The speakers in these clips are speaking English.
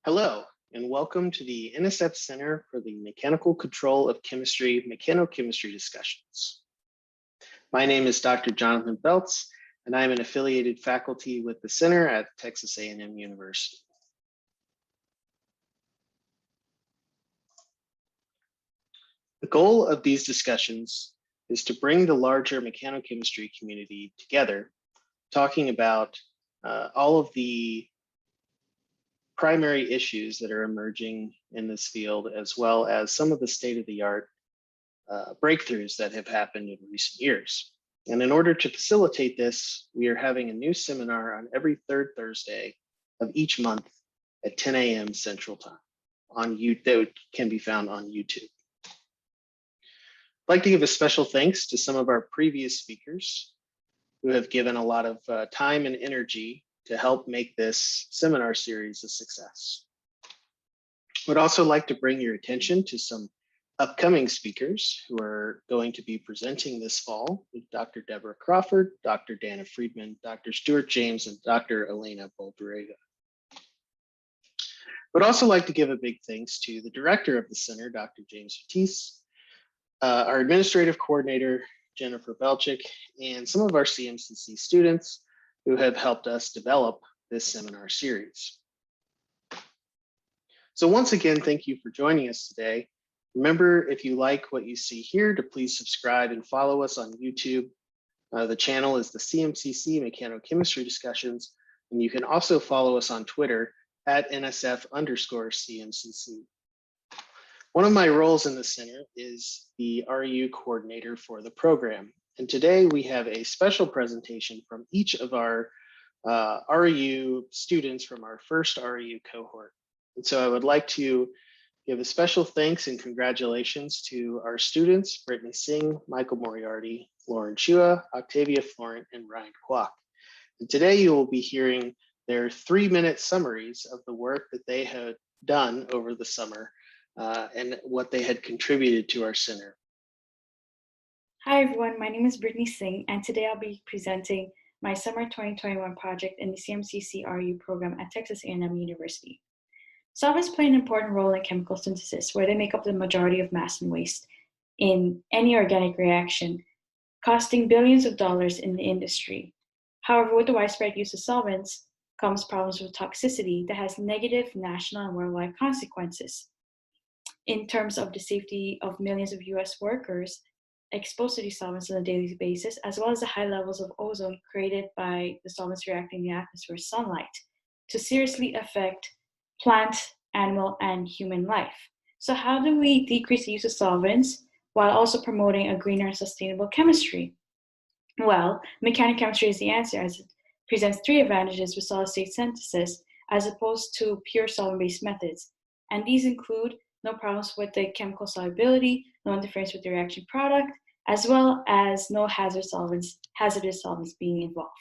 Hello, and welcome to the NSF Center for the Mechanical Control of Chemistry Mechanochemistry discussions. My name is Dr. Jonathan Beltz, and I am an affiliated faculty with the center at Texas A&M University. The goal of these discussions is to bring the larger mechanochemistry community together, talking about all of the primary issues that are emerging in this field, as well as some of the state-of-the-art breakthroughs that have happened in recent years. And in order to facilitate this, we are having a new seminar on every third Thursday of each month at 10 a.m. Central Time that can be found on YouTube. I'd like to give a special thanks to some of our previous speakers who have given a lot of time and energy to help make this seminar series a success. Would also like to bring your attention to some upcoming speakers who are going to be presenting this fall with Dr. Deborah Crawford, Dr. Dana Friedman, Dr. Stuart James, and Dr. Elena Boldarega. Would also like to give a big thanks to the director of the center, Dr. James Ortiz, our administrative coordinator, Jennifer Belchick, and some of our CMCC students who have helped us develop this seminar series. So once again, thank you for joining us today. Remember, if you like what you see here, to please subscribe and follow us on YouTube. The channel is the CMCC Mechanochemistry Discussions, and you can also follow us on Twitter at NSF_CMCC. One of my roles in the center is the REU coordinator for the program. And today we have a special presentation from each of our REU students from our first REU cohort. And so I would like to give a special thanks and congratulations to our students, Brittany Singh, Michael Moriarty, Lauren Chua, Octavia Florent, and Ryan Kwok. And today you will be hearing their 3-minute summaries of the work that they had done over the summer and what they had contributed to our center. Hi everyone, my name is Brittany Singh, and today I'll be presenting my summer 2021 project in the CMCC REU program at Texas A&M University. Solvents play an important role in chemical synthesis, where they make up the majority of mass and waste in any organic reaction, costing billions of dollars in the industry. However, with the widespread use of solvents comes problems with toxicity that has negative national and worldwide consequences. In terms of the safety of millions of US workers exposed to these solvents on a daily basis, as well as the high levels of ozone created by the solvents reacting in the atmosphere with sunlight, to seriously affect plant, animal, and human life. So how do we decrease the use of solvents while also promoting a greener and sustainable chemistry? Well, mechanochemistry is the answer, as it presents 3 advantages with solid state synthesis as opposed to pure solvent-based methods. And these include no problems with the chemical solubility, no interference with the reaction product, as well as no hazardous solvents being involved.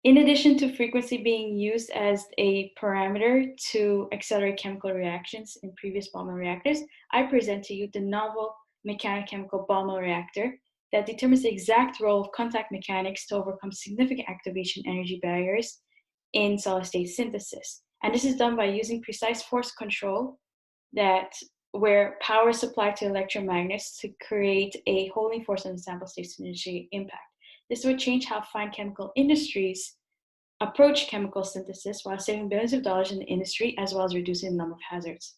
In addition to frequency being used as a parameter to accelerate chemical reactions in previous ball mill reactors, I present to you the novel mechanochemical ball mill reactor that determines the exact role of contact mechanics to overcome significant activation energy barriers in solid state synthesis. And this is done by using precise force control where power is supplied to electromagnets to create a holding force on the sample state to initiate impact. This would change how fine chemical industries approach chemical synthesis while saving billions of dollars in the industry, as well as reducing the number of hazards.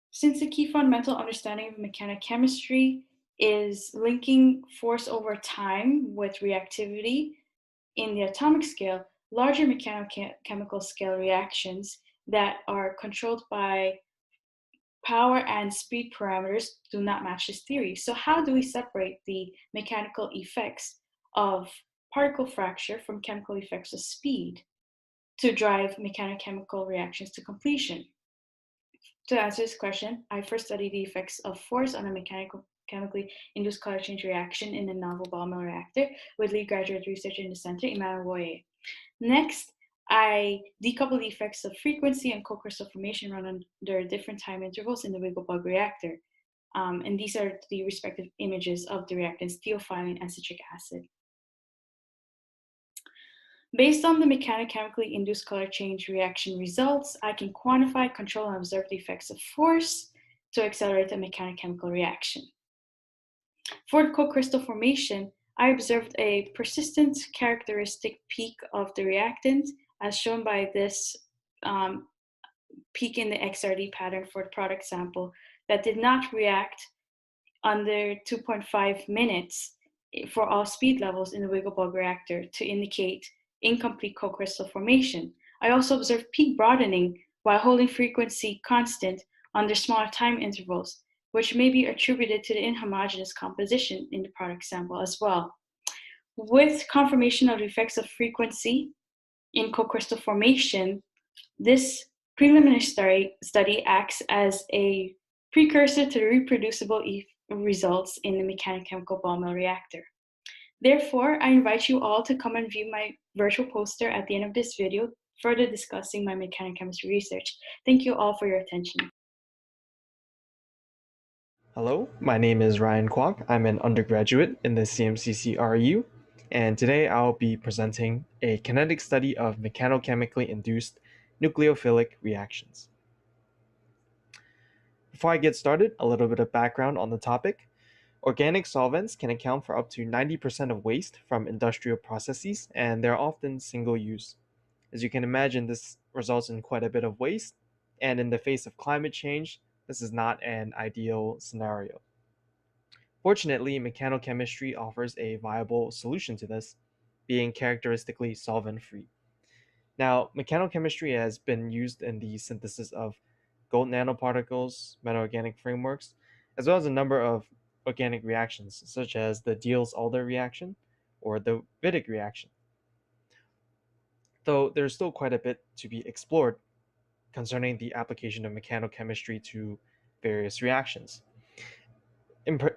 Since the key fundamental understanding of mechanochemistry is linking force over time with reactivity in the atomic scale, larger mechanochemical scale reactions that are controlled by power and speed parameters do not match this theory. So how do we separate the mechanical effects of particle fracture from chemical effects of speed to drive mechanochemical reactions to completion? To answer this question, I first studied the effects of force on a chemically induced color change reaction in a novel ball mill reactor with lead graduate researcher in the center, Emmanuel Boyer. Next, I decouple the effects of frequency and co-crystal formation run under different time intervals in the wiggle bug reactor. And these are the respective images of the reactants theophylline and citric acid. Based on the mechanically induced color change reaction results, I can quantify, control, and observe the effects of force to accelerate a mechanochemical reaction. For co-crystal formation, I observed a persistent characteristic peak of the reactant, as shown by this peak in the XRD pattern for the product sample that did not react under 2.5 minutes for all speed levels in the wiggle bug reactor to indicate incomplete co-crystal formation. I also observed peak broadening while holding frequency constant under smaller time intervals, which may be attributed to the inhomogeneous composition in the product sample as well. With confirmation of the effects of frequency in co-crystal formation, this preliminary study acts as a precursor to the reproducible results in the mechanochemical ball mill reactor. Therefore, I invite you all to come and view my virtual poster at the end of this video, further discussing my mechanochemistry research. Thank you all for your attention. Hello, my name is Ryan Kwok. I'm an undergraduate in the CMCC REU, and today I'll be presenting a kinetic study of mechanochemically induced nucleophilic reactions. Before I get started, a little bit of background on the topic. Organic solvents can account for up to 90% of waste from industrial processes, and they're often single-use. As you can imagine, this results in quite a bit of waste, and in the face of climate change, this is not an ideal scenario. Fortunately, mechanochemistry offers a viable solution to this, being characteristically solvent-free. Now, mechanochemistry has been used in the synthesis of gold nanoparticles, metal-organic frameworks, as well as a number of organic reactions, such as the Diels-Alder reaction or the Wittig reaction. Though there's still quite a bit to be explored concerning the application of mechanochemistry to various reactions.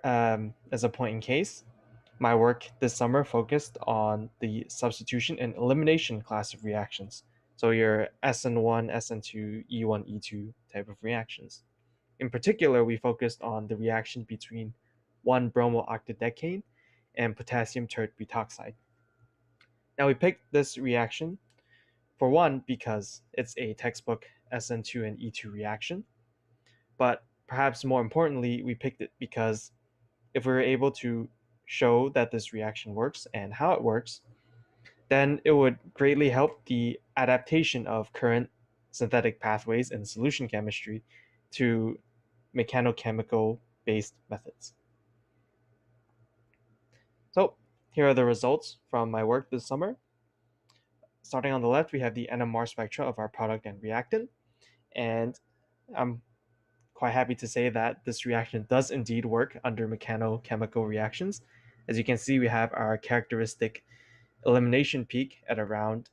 As a point in case, my work this summer focused on the substitution and elimination class of reactions, so your SN1, SN2, E1, E2 type of reactions. In particular, we focused on the reaction between 1-bromooctadecane and potassium tert butoxide. Now we picked this reaction for one because it's a textbook SN2 and E2 reaction, but perhaps more importantly, we picked it because if we were able to show that this reaction works and how it works, then it would greatly help the adaptation of current synthetic pathways in solution chemistry to mechanochemical based methods. So here are the results from my work this summer. Starting on the left, we have the NMR spectra of our product and reactant, and I'm quite happy to say that this reaction does indeed work under mechanochemical reactions. As you can see, we have our characteristic elimination peak at around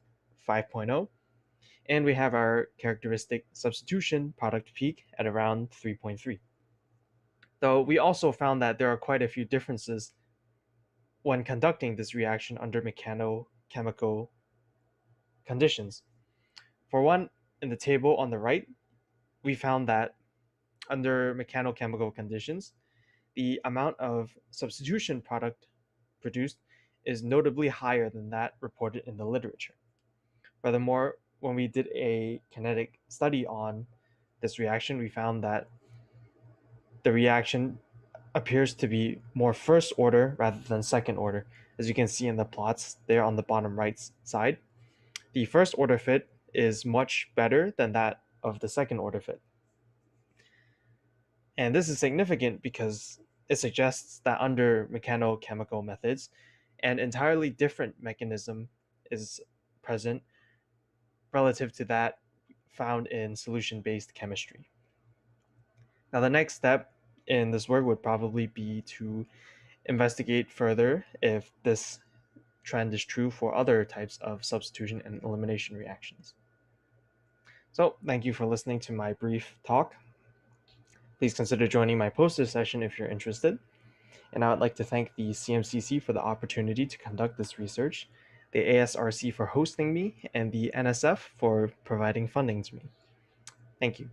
5.0, and we have our characteristic substitution product peak at around 3.3. Though we also found that there are quite a few differences when conducting this reaction under mechanochemical conditions. For one, in the table on the right, we found that under mechanochemical conditions, the amount of substitution product produced is notably higher than that reported in the literature. Furthermore, when we did a kinetic study on this reaction, we found that the reaction appears to be more first order rather than second order. As you can see in the plots there on the bottom right side, the first order fit is much better than that of the second order fit. And this is significant because it suggests that under mechanochemical methods, an entirely different mechanism is present relative to that found in solution-based chemistry. Now, the next step in this work would probably be to investigate further if this trend is true for other types of substitution and elimination reactions. So, thank you for listening to my brief talk. Please consider joining my poster session if you're interested. And I would like to thank the CMCC for the opportunity to conduct this research, the ASRC for hosting me, and the NSF for providing funding to me. Thank you.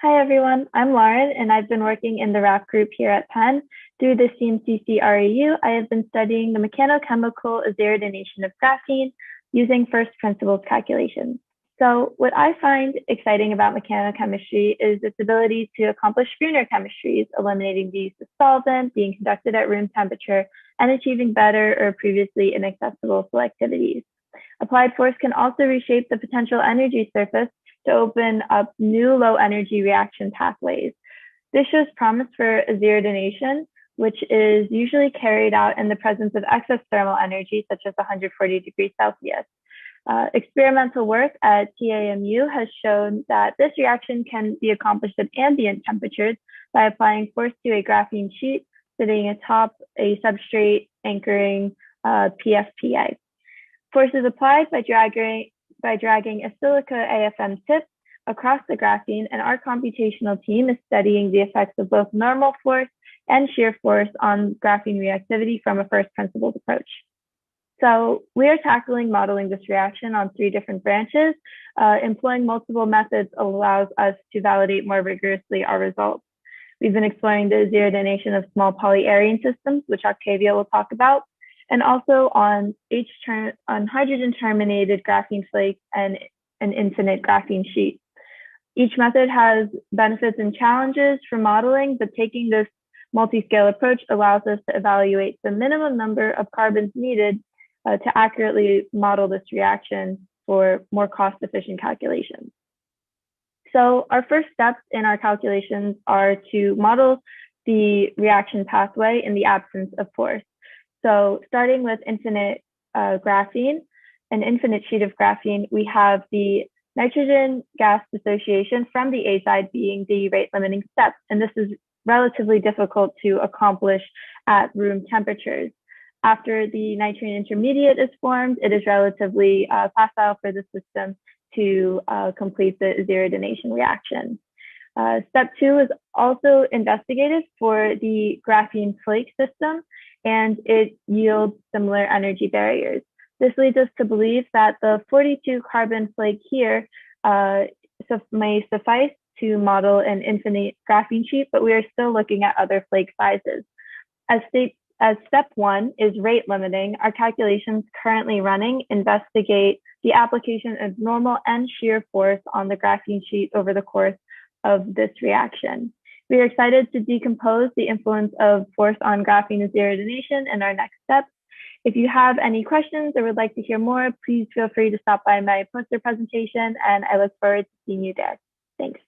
Hi, everyone. I'm Lauren, and I've been working in the RAP group here at Penn. Through the CMCC REU, I have been studying the mechanochemical aziridination of graphene using first principles calculations. So what I find exciting about mechanochemistry is its ability to accomplish Gruner chemistries, eliminating the use of solvent, being conducted at room temperature, and achieving better or previously inaccessible selectivities. Applied force can also reshape the potential energy surface to open up new low energy reaction pathways. This shows promise for aziridination, which is usually carried out in the presence of excess thermal energy, such as 140 degrees Celsius. Experimental work at TAMU has shown that this reaction can be accomplished at ambient temperatures by applying force to a graphene sheet sitting atop a substrate anchoring PFPA. Force is applied by dragging a silica AFM tip across the graphene, and our computational team is studying the effects of both normal force and shear force on graphene reactivity from a first principles approach. So we are tackling modeling this reaction on 3 different branches. Employing multiple methods allows us to validate more rigorously our results. We've been exploring the aziridination of small polyarene systems, which Octavia will talk about, and also on hydrogen terminated graphene flakes and an infinite graphene sheet. Each method has benefits and challenges for modeling, but taking this multi-scale approach allows us to evaluate the minimum number of carbons needed to accurately model this reaction for more cost-efficient calculations. So our first steps in our calculations are to model the reaction pathway in the absence of force. So starting with infinite graphene, an infinite sheet of graphene, we have the nitrogen gas dissociation from the azide being the rate limiting step. And this is relatively difficult to accomplish at room temperatures. After the nitrogen intermediate is formed, it is relatively facile for the system to complete the aziridination reaction. Step 2 is also investigated for the graphene flake system, and it yields similar energy barriers. This leads us to believe that the 42 carbon flake here may suffice to model an infinite graphene sheet, but we are still looking at other flake sizes. As step 1 is rate limiting, our calculations currently running investigate the application of normal and shear force on the graphene sheet over the course of this reaction. We are excited to decompose the influence of force on graphene aziridination in our next steps. If you have any questions or would like to hear more, please feel free to stop by my poster presentation, and I look forward to seeing you there. Thanks.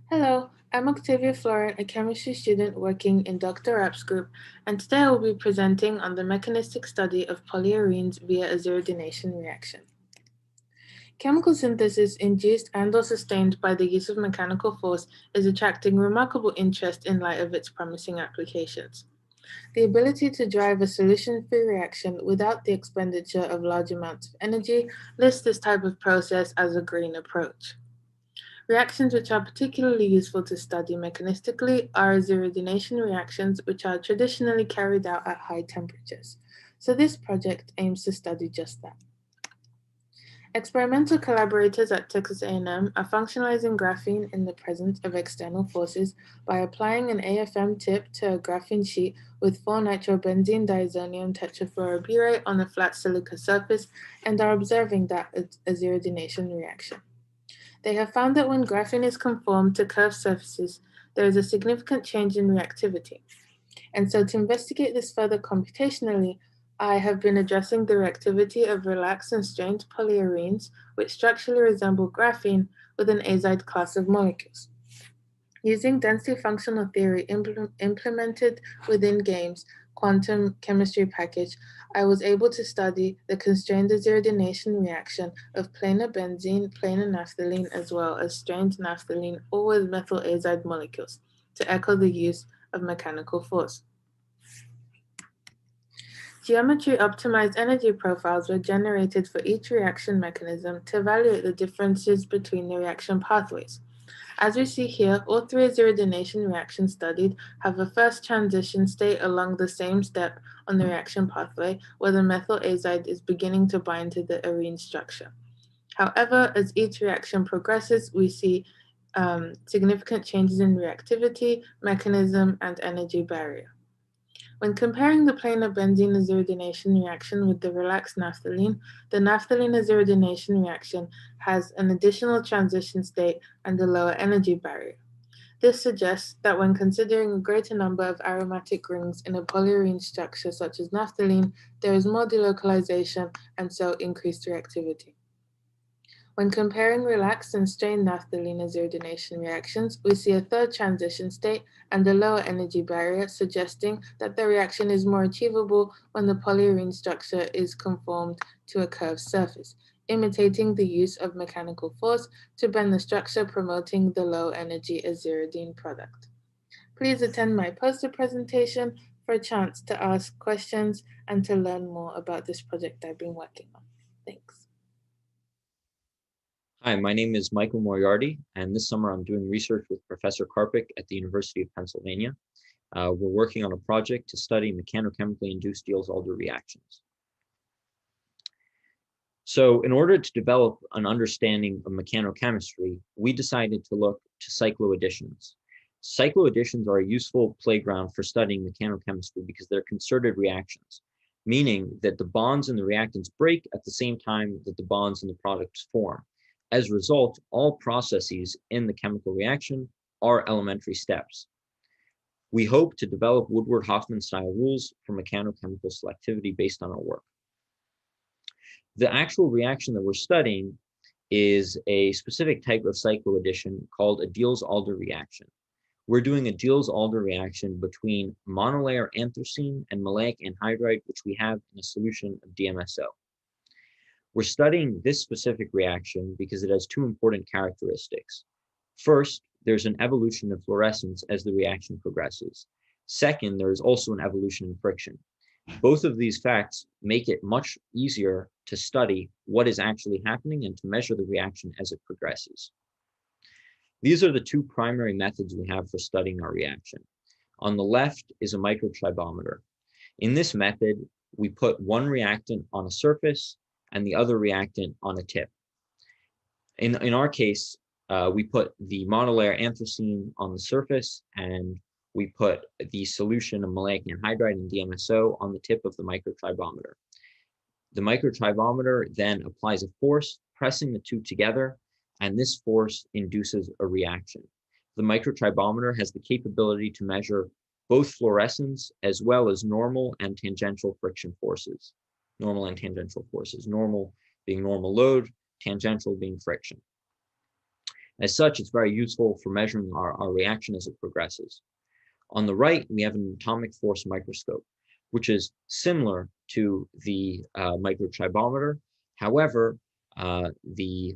Hello, I'm Octavia Florent, a chemistry student working in Dr. Rapp's group, and today I will be presenting on the mechanistic study of polyarenes via aziridination reaction. Chemical synthesis induced and/or sustained by the use of mechanical force is attracting remarkable interest in light of its promising applications. The ability to drive a solution-free reaction without the expenditure of large amounts of energy lists this type of process as a green approach. Reactions which are particularly useful to study mechanistically are aziridination reactions, which are traditionally carried out at high temperatures. So this project aims to study just that. Experimental collaborators at Texas A&M are functionalizing graphene in the presence of external forces by applying an AFM tip to a graphene sheet with 4-nitrobenzene diazonium tetrafluorobutyrate on a flat silica surface and are observing that aziridination reaction. They have found that when graphene is conformed to curved surfaces, there is a significant change in reactivity. And so to investigate this further computationally, I have been addressing the reactivity of relaxed and strained polyarenes, which structurally resemble graphene with an azide class of molecules. Using density functional theory implemented within GAME's quantum chemistry package, I was able to study the constrained aziridination reaction of planar benzene, planar naphthalene, as well as strained naphthalene, all with methyl azide molecules, to echo the use of mechanical force. Geometry-optimized energy profiles were generated for each reaction mechanism to evaluate the differences between the reaction pathways. As we see here, all 3 aziridination reactions studied have a first transition state along the same step on the reaction pathway where the methyl azide is beginning to bind to the arene structure. However, as each reaction progresses, we see significant changes in reactivity, mechanism, and energy barrier. When comparing the planar benzene aziridination reaction with the relaxed naphthalene, the naphthalene aziridination reaction has an additional transition state and a lower energy barrier. This suggests that when considering a greater number of aromatic rings in a polyurine structure such as naphthalene, there is more delocalization and so increased reactivity. When comparing relaxed and strained naphthalene aziridination reactions, we see a third transition state and a lower energy barrier, suggesting that the reaction is more achievable when the polyurine structure is conformed to a curved surface, imitating the use of mechanical force to bend the structure, promoting the low energy aziridine product. Please attend my poster presentation for a chance to ask questions and to learn more about this project I've been working on. Thanks. Hi, my name is Michael Moriarty, and this summer I'm doing research with Professor Karpik at the University of Pennsylvania. We're working on a project to study mechanochemically induced Diels-Alder reactions. So in order to develop an understanding of mechanochemistry, we decided to look to cycloadditions. Cycloadditions are a useful playground for studying mechanochemistry because they're concerted reactions, meaning that the bonds in the reactants break at the same time that the bonds in the products form. As a result, all processes in the chemical reaction are elementary steps. We hope to develop Woodward-Hoffman style rules for mechanochemical selectivity based on our work. The actual reaction that we're studying is a specific type of cycloaddition called a Diels-Alder reaction. We're doing a Diels-Alder reaction between monolayer anthracene and maleic anhydride, which we have in a solution of DMSO. We're studying this specific reaction because it has two important characteristics. First, there's an evolution of fluorescence as the reaction progresses. Second, there is also an evolution in friction. Both of these facts make it much easier to study what is actually happening and to measure the reaction as it progresses. These are the two primary methods we have for studying our reaction. On the left is a microtribometer. In this method, we put one reactant on a surface and the other reactant on a tip. In our case, we put the monolayer anthracene on the surface and we put the solution of maleic anhydride and DMSO on the tip of the microtribometer. The microtribometer then applies a force, pressing the two together, and this force induces a reaction. The microtribometer has the capability to measure both fluorescence as well as normal and tangential friction forces. Normal and tangential forces, normal being normal load, tangential being friction. As such, it's very useful for measuring our reaction as it progresses. On the right, we have an atomic force microscope, which is similar to the microtribometer. However, while the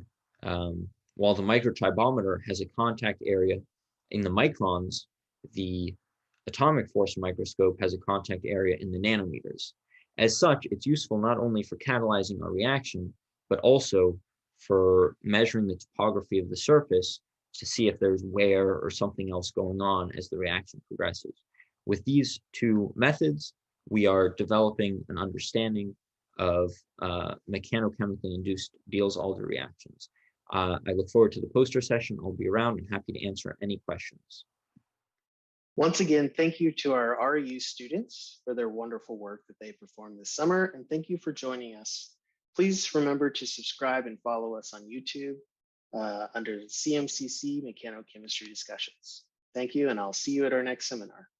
microtribometer has a contact area in the microns, the atomic force microscope has a contact area in the nanometers. As such, it's useful not only for catalyzing our reaction, but also for measuring the topography of the surface to see if there's wear or something else going on as the reaction progresses. With these two methods, we are developing an understanding of mechanochemically induced Diels-Alder reactions. I look forward to the poster session. I'll be around and happy to answer any questions. Once again, thank you to our REU students for their wonderful work that they performed this summer, and thank you for joining us. Please remember to subscribe and follow us on YouTube under CMCC Mechanochemistry Discussions. Thank you, and I'll see you at our next seminar.